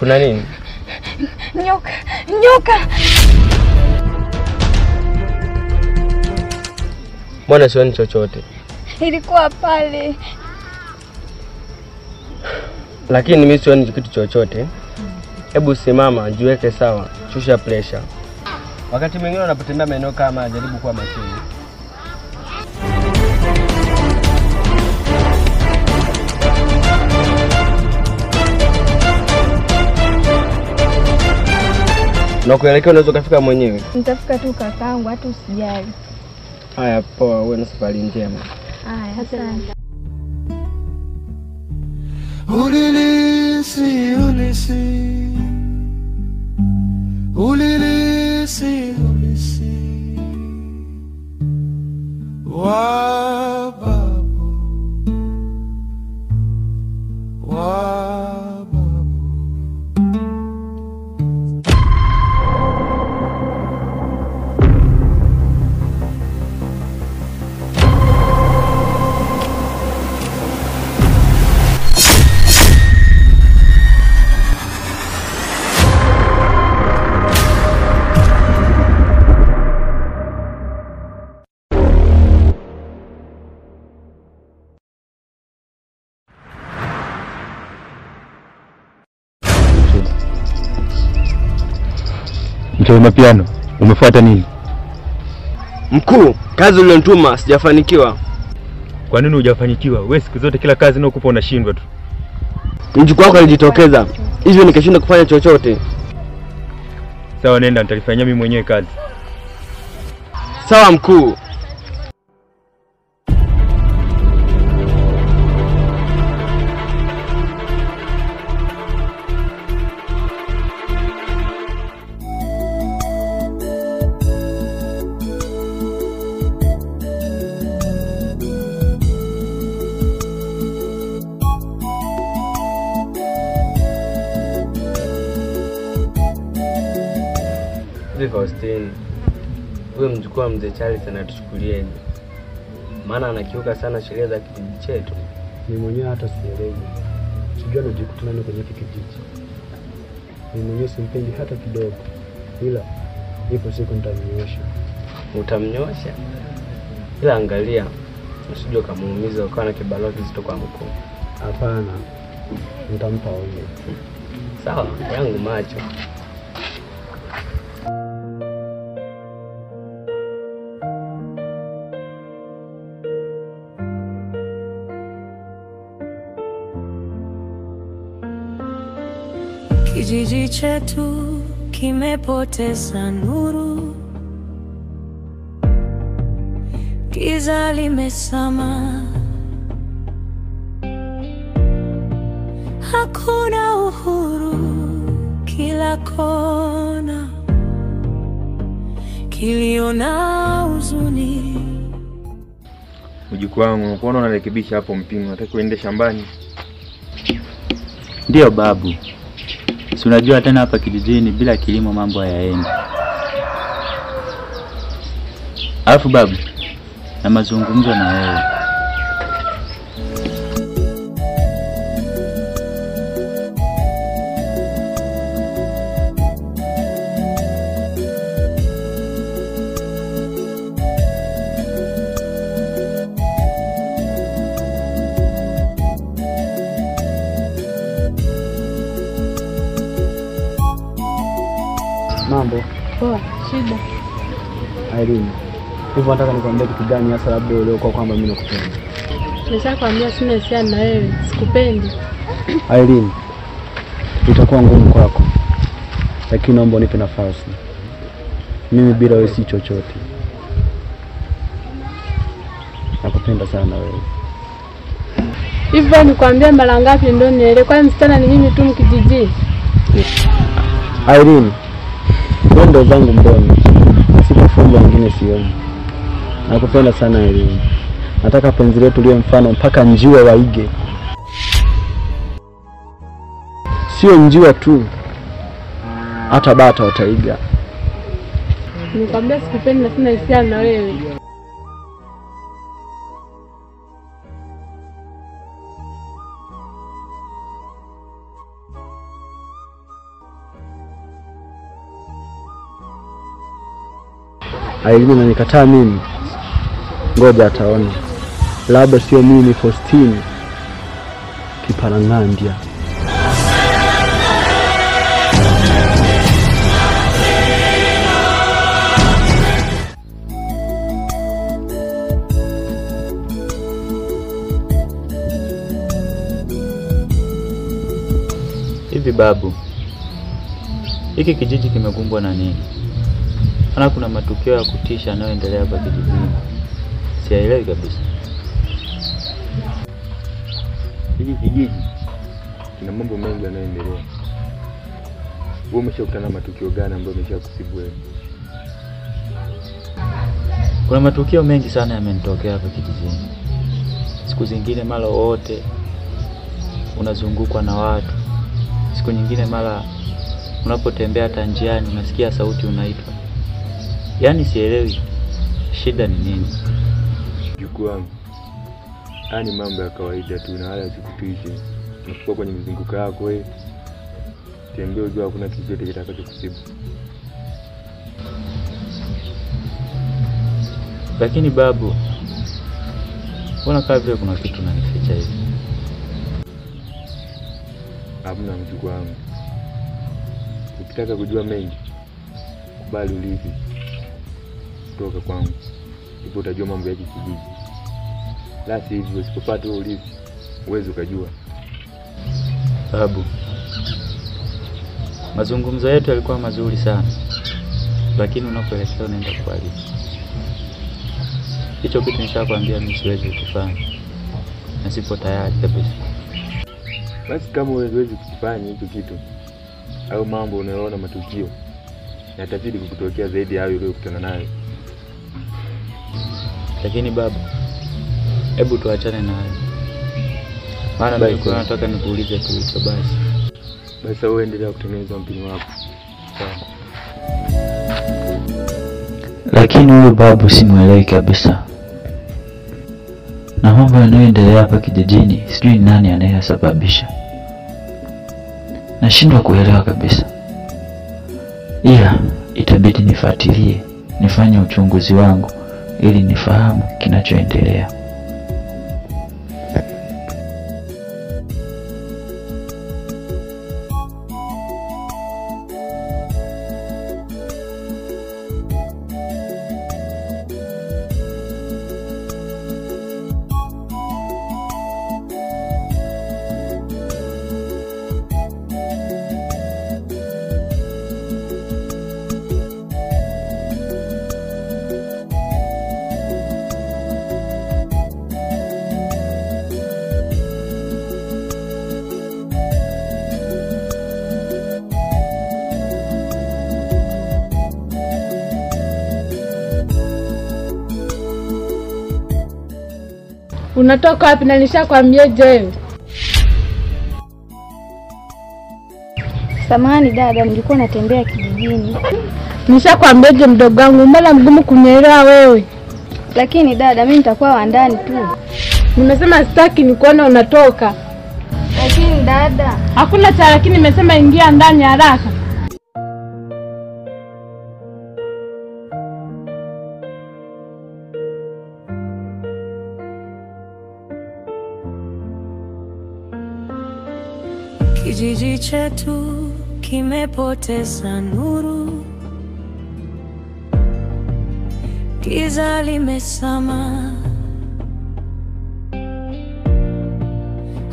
Kuna nini? Nyoka. Nyoka. Mbona sioni chochote? Ilikuwa pale. Lakini mimi sioni kitu chochote. Hebu simama, jiweke sawa, shusha pressure. Wakati mwingine unapotembea maeneo kama, jaribu kuwa makini. Na kuelekea unaweza kufika mwenyewe. Nitafika tu kakaangu, hata usijali. Haya, poa, uwe na safari njema. Haya, asante. Ulilisi, ulisi. Ulilisi, ulisi. Wababu. Wababu. Mzee Mapiano, umefuata nini? Mkuu, kazi uliyonituma sijafanikiwa. Kwa nini hujafanikiwa? Wewe siku zote kila kazi unayokupa unashindwa tu. Mjukuu wako alijitokeza, hivyo nikashindwa kufanya chochote. Sawa, nenda, nitalifanyia mimi mwenyewe kazi. Sawa mkuu. Faustini, huyo mjukuu wa mzee Charles anatuchukulieni. Maana anakiuka sana sheria za kijiji chetu. Mimi mwenyewe hata sielewi. Sijui anajikuta nani kwenye kijiji. Mimi mwenyewe simpendi hata kidogo. Ila ipo siku nitamnyosha. Utamnyosha? Ila angalia, usije kumuumiza ukawa na kibarua kizito kwa mkuu. Hapana. Nitampa onyo. Sawa, yangu macho. Kijiji chetu kimepoteza nuru, giza limesama, hakuna uhuru, kila kona kilio na huzuni. Mjukuu wangu, unaona unarekebisha hapo mpini, unataka uende shambani? Ndio babu. Si unajua tena hapa kijijini bila kilimo mambo hayaendi. Alafu babu, na mazungumzo na wewe. Mambo. Poa, shida. Irene. Hivyo nataka nikwambie kitu gani hasa labda leo kwa kwamba mimi nakupenda. Nimeshakwambia sina hisia na wewe, sikupendi. Irene. Itakuwa ngumu kwako. Lakini naomba unipe nafasi. Mimi bila wewe si chochote. Nakupenda sana wewe. Hivyo nikwambia mara ngapi ndio nielewe? Kwa msichana ni mimi tu mkijiji. Irene. Ndo zangu mboni. Sikufumba wengine sioni. Nakupenda sana Irene. Nataka penzi letu liwe mfano mpaka njiwa waige. Sio njiwa tu, hata bata wataiga. Nikwambia sikupendi na sina hisia na wewe. Aileen ananikataa mimi. Ngoja ataona. Labda sio mimi Faustine Kiparangandia. Hivi babu, hiki kijiji kimekumbwa na nini? Ana kuna matukio ya kutisha yanayoendelea hapa kijijini. Sielewi kabisa. Hiki kijiji kina mambo mengi yanayoendelea. Wewe umeshakutana na matukio gani ambayo yameshakusibu wewe? Kuna matukio mengi sana yamenitokea hapa kijijini. Siku zingine mara wote unazungukwa na watu. Siku nyingine mara unapotembea hata njiani unasikia sauti unaitwa. Yaani sielewi shida ni nini. Jukuu wangu, haya ni mambo ya kawaida tu na wala usikutishe. Unapokuwa kwenye mzunguko yako wewe, tembea ujue hakuna kitu chochote kitakachokusibu. Lakini babu, mbona kama vile kuna kitu unanificha hivi? Hamna mjukuu wangu. Ukitaka kujua mengi, kubali ulizi kutoka kwangu. Ndipo utajua mambo ya kijiji. La sivyo usipopata ulizi, uweze ukajua. Babu, mazungumzo yetu yalikuwa mazuri sana. Lakini unapoelekea unaenda kuharibu. Hicho kitu nishakwambia mimi siwezi kufanya. Na sipo tayari kabisa. Basi kama huwezi kufanya hicho kitu au mambo unayoona matukio yatazidi kukutokea zaidi ya hayo uliyokutana nayo. Lakini babu, hebu tuachane na hayo. Maana nilikuwa nataka nikuulize tu hicho basi. Basi wewe endelea kutengeneza mpini wako. Sawa. Lakini huyo babu simuelewi kabisa. Na mambo yanayoendelea hapa kijijini sijui nani anayesababisha. Nashindwa kuelewa kabisa. Ila itabidi nifuatilie, nifanye uchunguzi wangu ili nifahamu kinachoendelea. Unatoka wapi na nishakwambia je? Samahani dada, nilikuwa natembea kijijini. Nishakwambia je mdogo wangu, mbona mgumu kunielewa wewe? Lakini dada, mimi nitakuwa wa ndani tu. Nimesema sitaki nikuona unatoka. Lakini dada, hakuna cha lakini, nimesema ingia ndani haraka. Kijiji chetu kimepoteza nuru, giza limesama,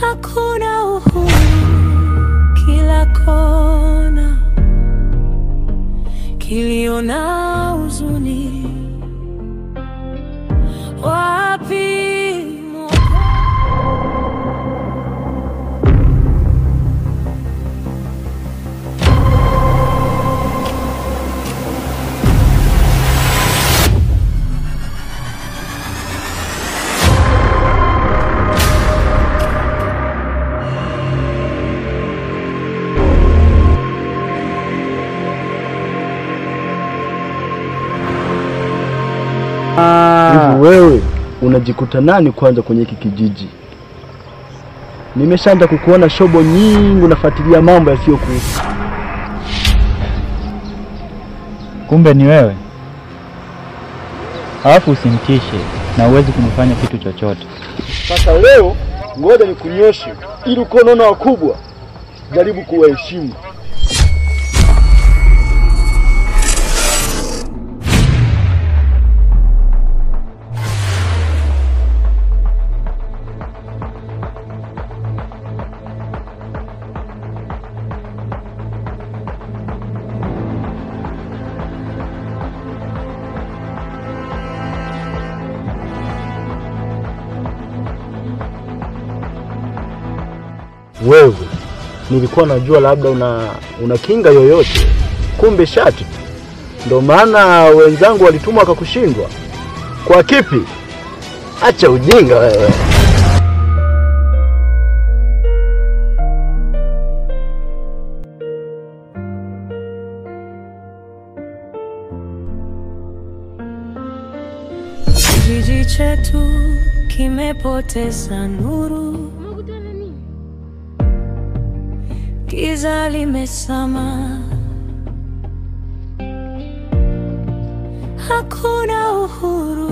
hakuna uhuru kila kona, kilio na huzuni. Wapi Hivi wewe unajikuta nani kwanza kwenye hiki kijiji? Nimeshaanza kukuona shobo nyingi unafuatilia mambo yasiyokuhusu. Kumbe ni wewe? Alafu usimtishe na uwezi kunifanya kitu chochote. Sasa leo ngoja nikunyoshe ili ukonono wakubwa. Jaribu kuwaheshimu. Wewe nilikuwa najua labda una kinga yoyote, kumbe shati. Ndio maana wenzangu walitumwa akakushindwa. Kwa kipi? Acha ujinga wewe. Kijiji chetu kimepoteza nuru, giza limesama, hakuna uhuru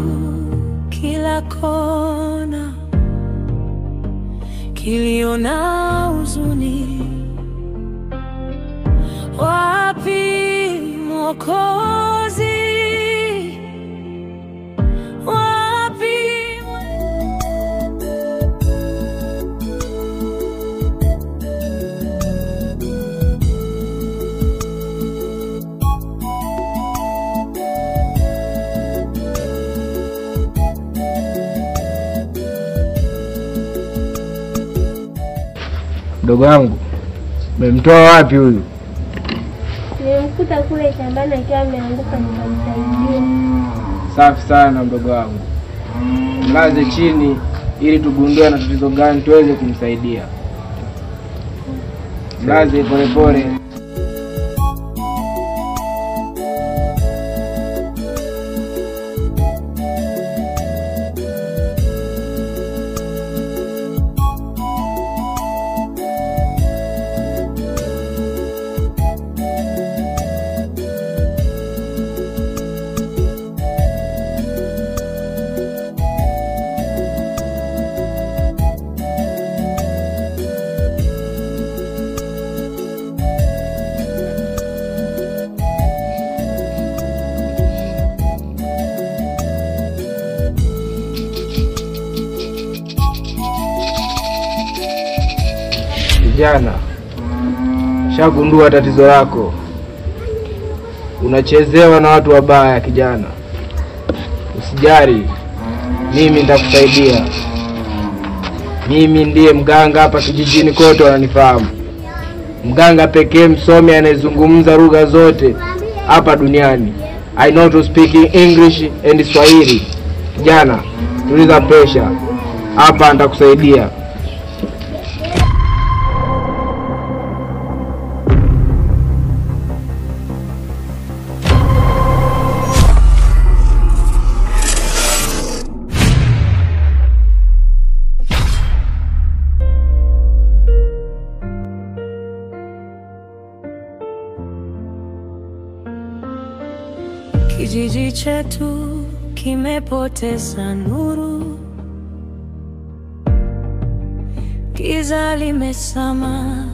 kila kona, kilio na huzuni. Wapi Mwokozi? Mdogo wangu, umemtoa wapi huyu? Nilimkuta kule shambani akiwa ameanguka nikamsaidia. Safi sana mdogo wangu. Mlaze chini ili tugundue na tatizo gani tuweze kumsaidia. Mlaze pole pole. Kijana, shagundua tatizo lako. Unachezewa na watu wabaya kijana. Usijali, mimi nitakusaidia. Mimi ndiye mganga hapa kijijini kote wananifahamu. Mganga pekee msomi anayezungumza lugha zote hapa duniani. I know to speak English and Swahili. Kijana, tuliza pressure. Hapa nitakusaidia. Kijiji chetu kimepoteza nuru, giza limesama,